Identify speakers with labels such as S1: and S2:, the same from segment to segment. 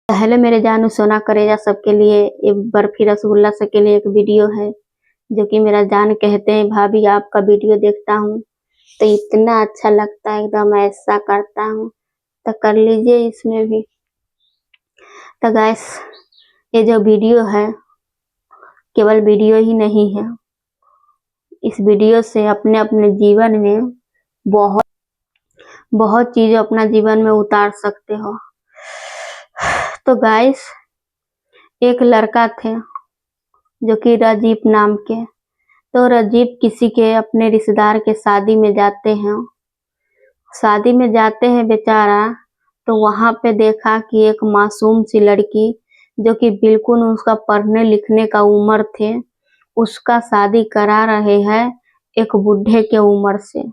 S1: Hello मेरे जानू सोना करेजा सबके लिए एक बर्फी रसगुल्ला सबके लिए एक वीडियो है जो कि मेरा जान कहते हैं भाभी आपका वीडियो देखता हूँ तो इतना अच्छा लगता है एकदम ऐसा करता हूँ तो कर लीजिए इसमें भी। तो गैस ये जो वीडियो है केवल वीडियो ही नहीं है, इस वीडियो से अपने अपने जीवन में बहुत बहुत चीजें अपना जीवन में उतार सकते हो। तो गैस एक लड़का थे जो कि राजीव नाम के, तो राजीव किसी के अपने रिश्तेदार के शादी में जाते हैं। शादी में जाते हैं बेचारा, तो वहां पे देखा कि एक मासूम सी लड़की जो कि बिल्कुल उसका पढ़ने लिखने का उम्र थे, उसका शादी करा रहे हैं एक बूढ़े के उम्र से।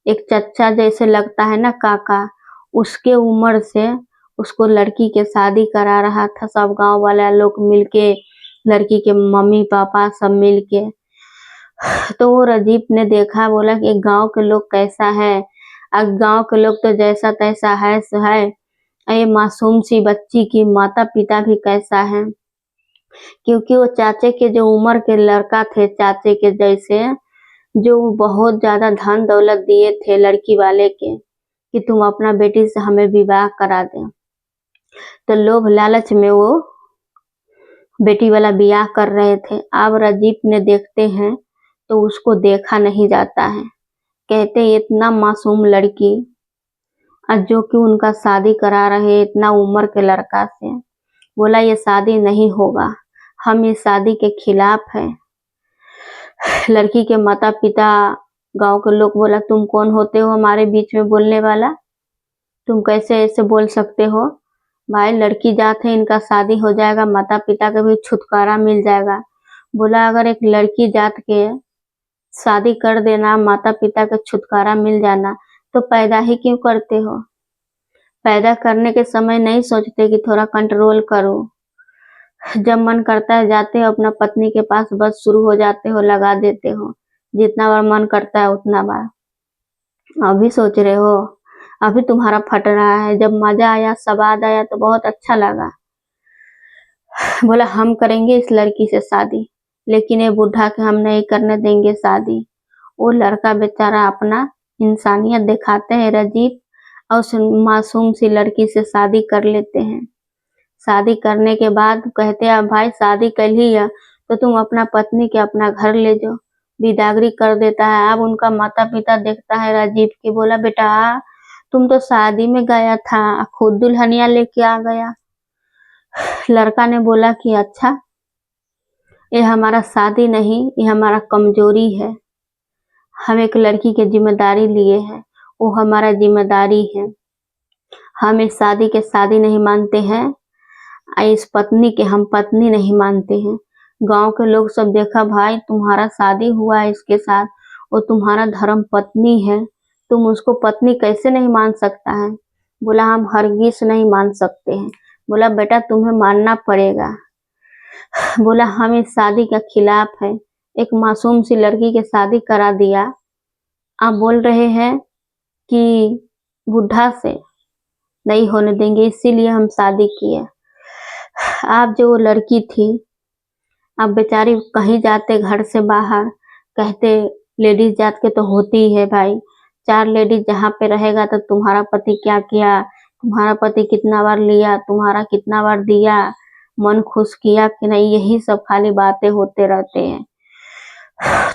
S1: एक चच्चा जैसे लगता है ना, काका, उसके उम्र से उसको लड़की के शादी करा रहा था। सब गांव वाले लोग मिलके, लड़की के मम्मी पापा सब मिलके। तो वो राजीव ने देखा, बोला कि गांव के लोग कैसा है। अब गांव के लोग तो जैसा तैसा है सो है, ये मासूम सी बच्ची की माता पिता भी कैसा है। क्योंकि वो चाचे के जो उम्र के लड़का थे, चाचे के जैसे, जो बहुत ज्यादा धन दौलत दिए थे लड़की वाले के कि तुम अपना बेटी से हमें विवाह करा दें। तो लोभ लालच में वो बेटी वाला ब्याह कर रहे थे। अब राजीव ने देखते हैं तो उसको देखा नहीं जाता है। कहते इतना मासूम लड़की, और जो कि उनका शादी करा रहे इतना उम्र के लड़का से। बोला ये शादी नहीं होगा, हम इस शादी के खिलाफ हैं। लड़की के माता पिता, गांव के लोग बोला तुम कौन होते हो हमारे बीच में बोलने वाला, तुम कैसे ऐसे बोल सकते हो। भाई लड़की जात है, इनका शादी हो जाएगा, माता पिता का भी छुटकारा मिल जाएगा। बोला अगर एक लड़की जात के शादी कर देना, माता पिता का छुटकारा मिल जाना, तो पैदा ही क्यों करते हो। पैदा करने के समय नहीं सोचते कि थोड़ा कंट्रोल करो। जब मन करता है जाते हो अपना पत्नी के पास, बस शुरू हो जाते हो, लगा देते हो, जितना बार मन करता है उतना बार। अभी सोच रहे हो, अभी तुम्हारा फट रहा है। जब मजा आया, स्वाद आया तो बहुत अच्छा लगा। बोला हम करेंगे इस लड़की से शादी, लेकिन ये बुढ़ा के हम नहीं करने देंगे शादी। वो लड़का बेचारा अपना इंसानियत दिखाते हैं राजीव, और उस मासूम सी लड़की से शादी कर लेते हैं। शादी करने के बाद कहते हैं भाई शादी कर ली है तो तुम अपना पत्नी के अपना घर ले जाओ। विदागरी कर देता है। अब उनका माता पिता देखता है राजीव की, बोला बेटा तुम तो शादी में गया था, खुद दुल्हनिया लेके आ गया। लड़का ने बोला कि अच्छा, ये हमारा शादी नहीं, ये हमारा कमजोरी है। हम एक लड़की की जिम्मेदारी लिए हैं, वो हमारा जिम्मेदारी है। हम इस शादी के शादी नहीं मानते हैं, इस पत्नी के हम पत्नी नहीं मानते हैं। गांव के लोग सब देखा भाई तुम्हारा शादी हुआ है इसके साथ, वो तुम्हारा धर्म पत्नी है, तुम उसको पत्नी कैसे नहीं मान सकता है। बोला हम हरगिज नहीं मान सकते हैं। बोला बेटा तुम्हें मानना पड़ेगा। बोला हम इस शादी के खिलाफ है। एक मासूम सी लड़की के शादी करा दिया, आप बोल रहे हैं कि बुढ़ा से नहीं होने देंगे, इसीलिए हम शादी किए। आप जो वो लड़की थी, अब बेचारी कहीं जाते घर से बाहर, कहते लेडीज जात के तो होती ही है भाई, 4 लेडीज जहाँ पे रहेगा तो तुम्हारा पति क्या किया, तुम्हारा पति कितना बार लिया, तुम्हारा कितना बार दिया, मन खुश किया कि नहीं, यही सब खाली बातें होते रहते हैं।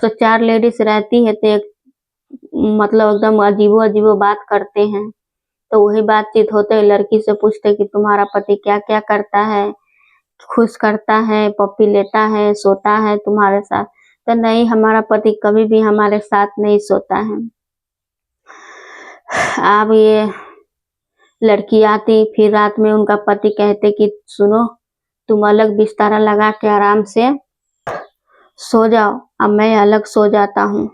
S1: तो 4 लेडीज रहती है तो एक मतलब एकदम अजीबो अजीबो बात करते हैं। तो वही बातचीत होते, लड़की से पूछते कि तुम्हारा पति क्या क्या करता है, खुश करता है, पप्पी लेता है, सोता है तुम्हारे साथ। तो नहीं, हमारा पति कभी भी हमारे साथ नहीं सोता है। अब ये लड़की आती, फिर रात में उनका पति कहते कि सुनो तुम अलग बिस्तारा लगा के आराम से सो जाओ, अब मैं अलग सो जाता हूँ।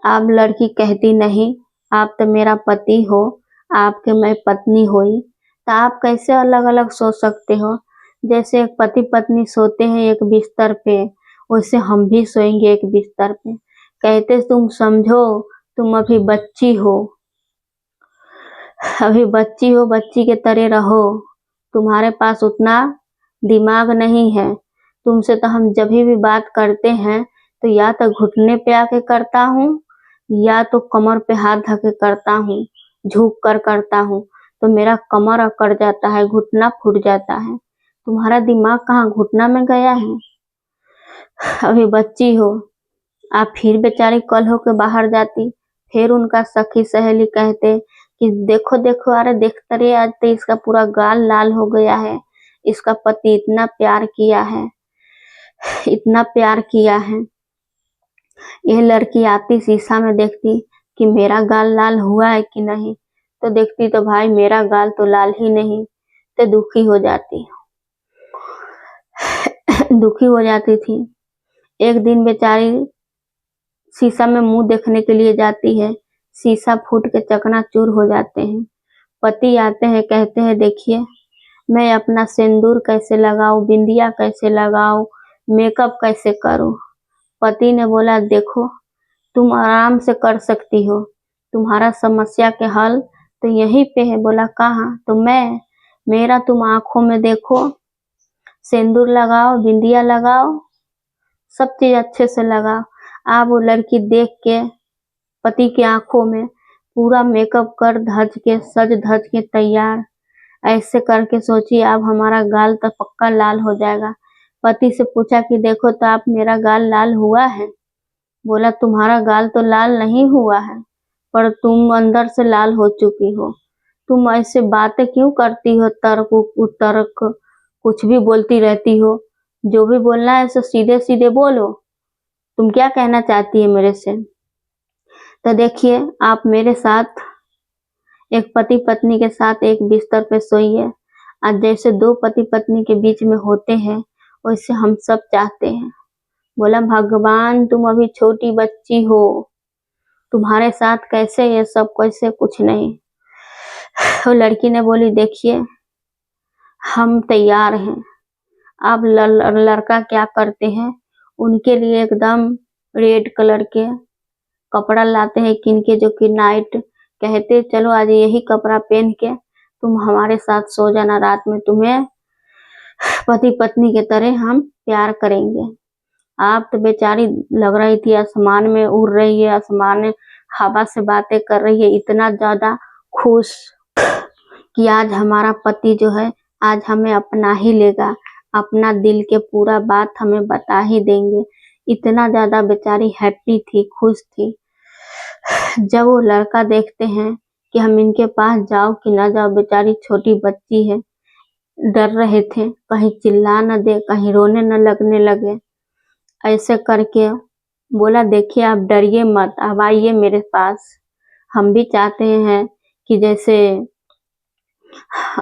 S1: अब लड़की कहती नहीं, आप तो मेरा पति हो, आपके मैं पत्नी हुई, तो आप कैसे अलग अलग सो सकते हो। जैसे एक पति पत्नी सोते हैं एक बिस्तर पे, वैसे हम भी सोएंगे एक बिस्तर पे। कहते तुम समझो, तुम अभी बच्ची हो, अभी बच्ची हो, बच्ची के तरह रहो, तुम्हारे पास उतना दिमाग नहीं है। तुमसे तो हम जब भी बात करते हैं तो या तो घुटने पे आके करता हूँ या तो कमर पे हाथ धके करता हूँ, झुक कर करता हूँ, तो मेरा कमर अकड़ जाता है, घुटना फूट जाता है। तुम्हारा दिमाग कहाँ घुटना में गया है? अभी बच्ची हो। आप फिर बेचारी कल हो के बाहर जाती, फिर उनका सखी सहेली कहते कि देखो देखो, अरे देखते रे, आज तो इसका पूरा गाल लाल हो गया है, इसका पति इतना प्यार किया है, इतना प्यार किया है। यह लड़की आती शीशा में देखती कि मेरा गाल लाल हुआ है कि नहीं, तो देखती तो भाई मेरा गाल तो लाल ही नहीं, तो दुखी हो जाती दुखी हो जाती थी। एक दिन बेचारी शीशा में मुंह देखने के लिए जाती है, शीशा फूट के चकनाचूर हो जाते हैं। पति आते हैं, कहते हैं देखिए मैं अपना सिंदूर कैसे लगाऊं, बिंदिया कैसे लगाऊं, मेकअप कैसे करूं। पति ने बोला देखो तुम आराम से कर सकती हो, तुम्हारा समस्या के हल तो यहीं पे है। बोला कहाँ? तो मेरा तुम आंखों में देखो, सिंदूर लगाओ, बिंदिया लगाओ, सब चीज अच्छे से लगाओ। आप वो लड़की देख के पति की आंखों में पूरा मेकअप कर धज के सज धज के तैयार, ऐसे करके सोचिए अब हमारा गाल तो पक्का लाल हो जाएगा। पति से पूछा कि देखो तो आप मेरा गाल लाल हुआ है? बोला तुम्हारा गाल तो लाल नहीं हुआ है, पर तुम अंदर से लाल हो चुकी हो। तुम ऐसे बातें क्यों करती हो, तर्क उतर्क कुछ भी बोलती रहती हो। जो भी बोलना है सो सीधे सीधे बोलो, तुम क्या कहना चाहती है मेरे से। तो देखिए आप मेरे साथ एक पति पत्नी के साथ एक बिस्तर पे सोइए। आज जैसे दो पति पत्नी के बीच में होते हैं वैसे हम सब चाहते हैं। बोला भगवान तुम अभी छोटी बच्ची हो, तुम्हारे साथ कैसे ये सब, कैसे कुछ नहीं। तो लड़की ने बोली देखिए हम तैयार हैं। अब लड़का क्या करते हैं, उनके लिए एकदम रेड कलर के कपड़ा लाते हैं किन के, जो कि नाइट, कहते चलो आज यही कपड़ा पहन के तुम हमारे साथ सो जाना, रात में तुम्हें पति पत्नी के तरह हम प्यार करेंगे। आप तो बेचारी लग रही थी आसमान में उड़ रही है, आसमान में हवा से बातें कर रही है, इतना ज्यादा खुश कि आज हमारा पति जो है आज हमें अपना ही लेगा, अपना दिल के पूरा बात हमें बता ही देंगे। इतना ज्यादा बेचारी हैप्पी थी, खुश थी। जब वो लड़का देखते हैं कि हम इनके पास जाओ कि ना जाओ, बेचारी छोटी बच्ची है, डर रहे थे कहीं चिल्ला न दे, कहीं रोने न लगने लगे। ऐसे करके बोला देखिए आप डरिए मत, अब आइए मेरे पास। हम भी चाहते हैं कि जैसे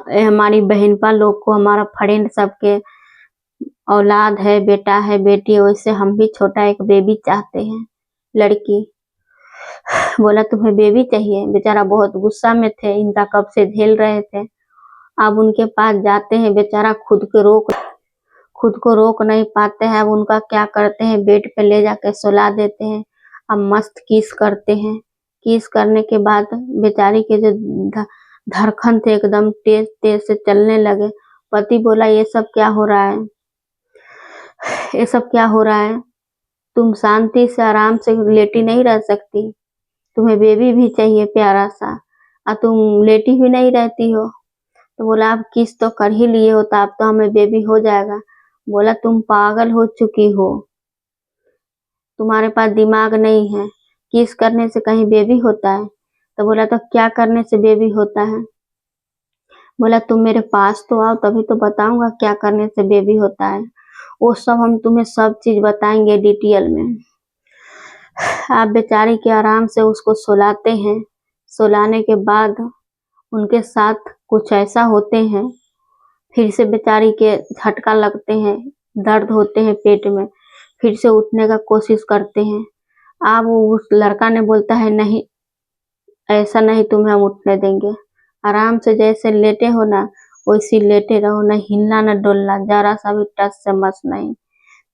S1: हमारी बहनपा लोग को, हमारा फ्रेंड सबके औलाद है, बेटा है, बेटी है, वैसे हम भी छोटा एक बेबी चाहते हैं। लड़की बोला तुम्हें बेबी चाहिए? बेचारा बहुत गुस्सा में थे, इनका कब से झेल रहे थे। अब उनके पास जाते हैं, बेचारा खुद को रोक नहीं पाते हैं। अब उनका क्या करते हैं, बेड पे ले जाकर सुला देते हैं। अब मस्त किस करते हैं। किस करने के बाद बेचारी के जो धड़कन थे एकदम तेज तेज से चलने लगे। पति बोला ये सब क्या हो रहा है, ये सब क्या हो रहा है? तुम शांति से आराम से लेटी नहीं रह सकती? तुम्हें बेबी भी चाहिए प्यारा सा, और तुम लेटी भी नहीं रहती हो। तो बोला आप किस तो कर ही लिए हो, तो अब तो हमें बेबी हो जाएगा। बोला तुम पागल हो चुकी हो, तुम्हारे पास दिमाग नहीं है, किस करने से कहीं बेबी होता है? तो बोला तो क्या करने से बेबी होता है? बोला तुम मेरे पास तो आओ तभी तो बताऊंगा क्या करने से बेबी होता है। वो सब हम तुम्हें सब चीज बताएंगे डिटेल में। आप बेचारी के आराम से उसको सुलाते हैं। सुलाने के बाद उनके साथ कुछ ऐसा होते हैं, फिर से बेचारी के झटका लगते हैं, दर्द होते हैं पेट में, फिर से उठने का कोशिश करते हैं। अब उस लड़का ने बोलता है नहीं, ऐसा नहीं तुम्हें हम उठने देंगे, आराम से जैसे लेटे हो ना वैसी लेटे रहो, न हिलना न डोलना, जरा सा भी टच से मस नहीं।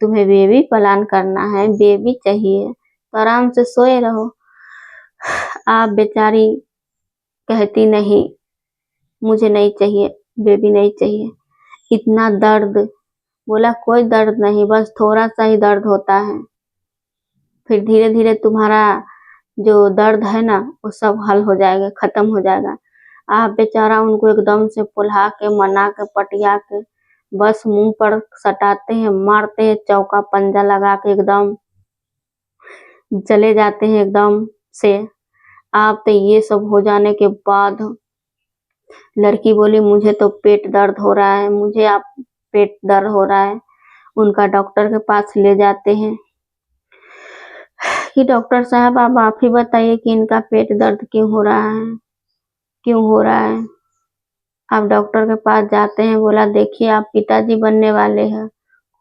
S1: तुम्हें बेबी प्लान करना है, बेबी चाहिए तो आराम से सोए रहो। आप बेचारी कहती नहीं, मुझे नहीं चाहिए, बेबी नहीं चाहिए। इतना दर्द, बोला कोई दर्द नहीं, बस थोड़ा सा ही दर्द होता है, फिर धीरे धीरे तुम्हारा जो दर्द है ना वो सब हल हो जाएगा, खत्म हो जाएगा। आप बेचारा उनको एकदम से फुल्हा के मना के पटिया के बस मुंह पर सटाते हैं, मारते हैं चौका पंजा लगा के, एकदम चले जाते हैं एकदम से। आप तो ये सब हो जाने के बाद लड़की बोली मुझे तो पेट दर्द हो रहा है, मुझे आप पेट दर्द हो रहा है। उनका डॉक्टर के पास ले जाते हैं कि डॉक्टर साहब आप ही बताइए कि इनका पेट दर्द क्यों हो रहा है, क्यों हो रहा है। आप डॉक्टर के पास जाते हैं, बोला देखिए आप पिताजी बनने वाले हैं,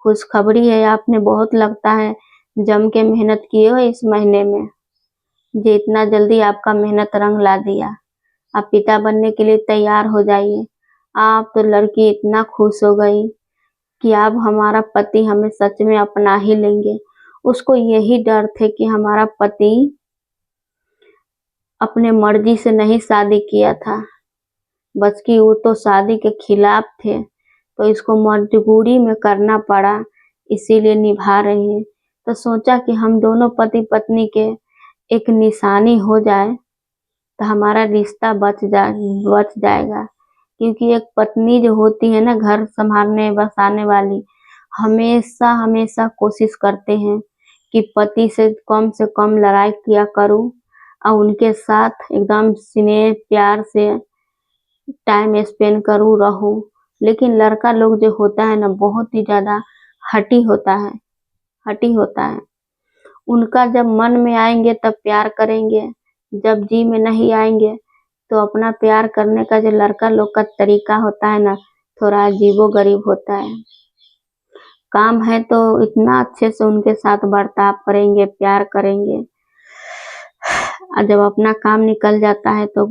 S1: खुशखबरी है, आपने बहुत लगता है जम के मेहनत किए हो इस महीने में, जो इतना जल्दी आपका मेहनत रंग ला दिया। आप पिता बनने के लिए तैयार हो जाइए। आप तो लड़की इतना खुश हो गई कि अब हमारा पति हमें सच में अपना ही लेंगे। उसको यही डर थे कि हमारा पति अपने मर्जी से नहीं शादी किया था, बस कि वो तो शादी के खिलाफ थे, तो इसको मजबूरी में करना पड़ा, इसीलिए निभा रही है। तो सोचा कि हम दोनों पति पत्नी के एक निशानी हो जाए तो हमारा रिश्ता बच जाएगा। क्योंकि एक पत्नी जो होती है ना घर संभालने बसाने वाली, हमेशा हमेशा कोशिश करते हैं कि पति से कम लड़ाई किया करूं और उनके साथ एकदम स्नेह प्यार से टाइम स्पेंड करूं रहूं। लेकिन लड़का लोग जो होता है ना बहुत ही ज्यादा हठी होता है, हठी होता है। उनका जब मन में आएंगे तब प्यार करेंगे, जब जी में नहीं आएंगे तो अपना प्यार करने का जो लड़का लोग का तरीका होता है ना थोड़ा अजीबोगरीब होता है। काम है तो इतना अच्छे से उनके साथ बर्ताव करेंगे, प्यार करेंगे, और जब अपना काम निकल जाता है तो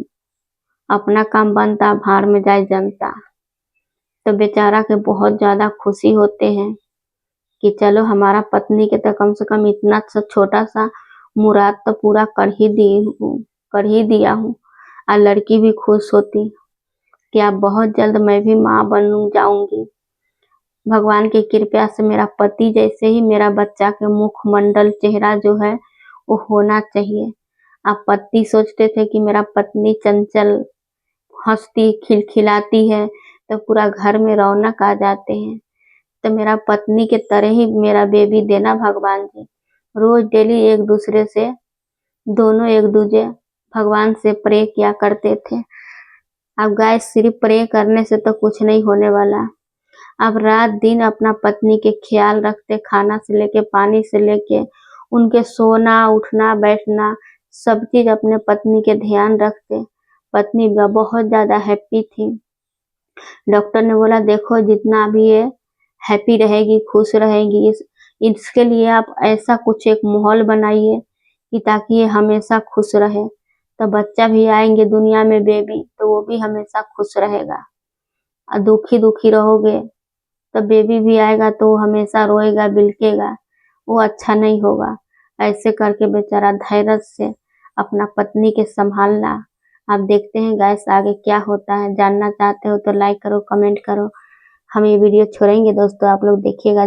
S1: अपना काम बनता भाड़ में जाए जनता। तो बेचारा के बहुत ज्यादा खुशी होते हैं कि चलो हमारा पत्नी के तो कम से कम इतना सा छोटा सा मुराद तो पूरा कर ही दिया हूँ। और लड़की भी खुश होती कि अब बहुत जल्द मैं भी माँ बन जाऊंगी। भगवान की कृपा से मेरा पति जैसे ही मेरा बच्चा के मुखमंडल चेहरा जो है वो होना चाहिए। अब पति सोचते थे कि मेरा पत्नी चंचल हंसती खिलखिलाती है तो पूरा घर में रौनक आ जाते हैं, तो मेरा पत्नी के तरह ही मेरा बेबी देना भगवान जी। रोज डेली एक दूसरे से दोनों एक दूसरे भगवान से प्रे किया करते थे। अब गाइस सिर्फ प्रे करने से तो कुछ नहीं होने वाला, अब रात दिन अपना पत्नी के ख्याल रखते, खाना से लेके पानी से लेके उनके सोना उठना बैठना सब चीज अपने पत्नी के ध्यान रखते। पत्नी बहुत ज्यादा हैप्पी थी। डॉक्टर ने बोला देखो जितना भी ये हैप्पी रहेगी खुश रहेगी इसके लिए आप ऐसा कुछ एक माहौल बनाइए कि ताकि ये हमेशा खुश रहे, तो बच्चा भी आएंगे दुनिया में बेबी तो वो भी हमेशा खुश रहेगा। और दुखी दुखी रहोगे तो बेबी भी आएगा तो वो हमेशा रोएगा बिलकेगा, वो अच्छा नहीं होगा। ऐसे करके बेचारा धैर्य से अपना पत्नी के संभालना। आप देखते हैं गाइस आगे क्या होता है। जानना चाहते हो तो लाइक करो कमेंट करो। हम ये वीडियो छोड़ेंगे दोस्तों, आप लोग देखिएगा।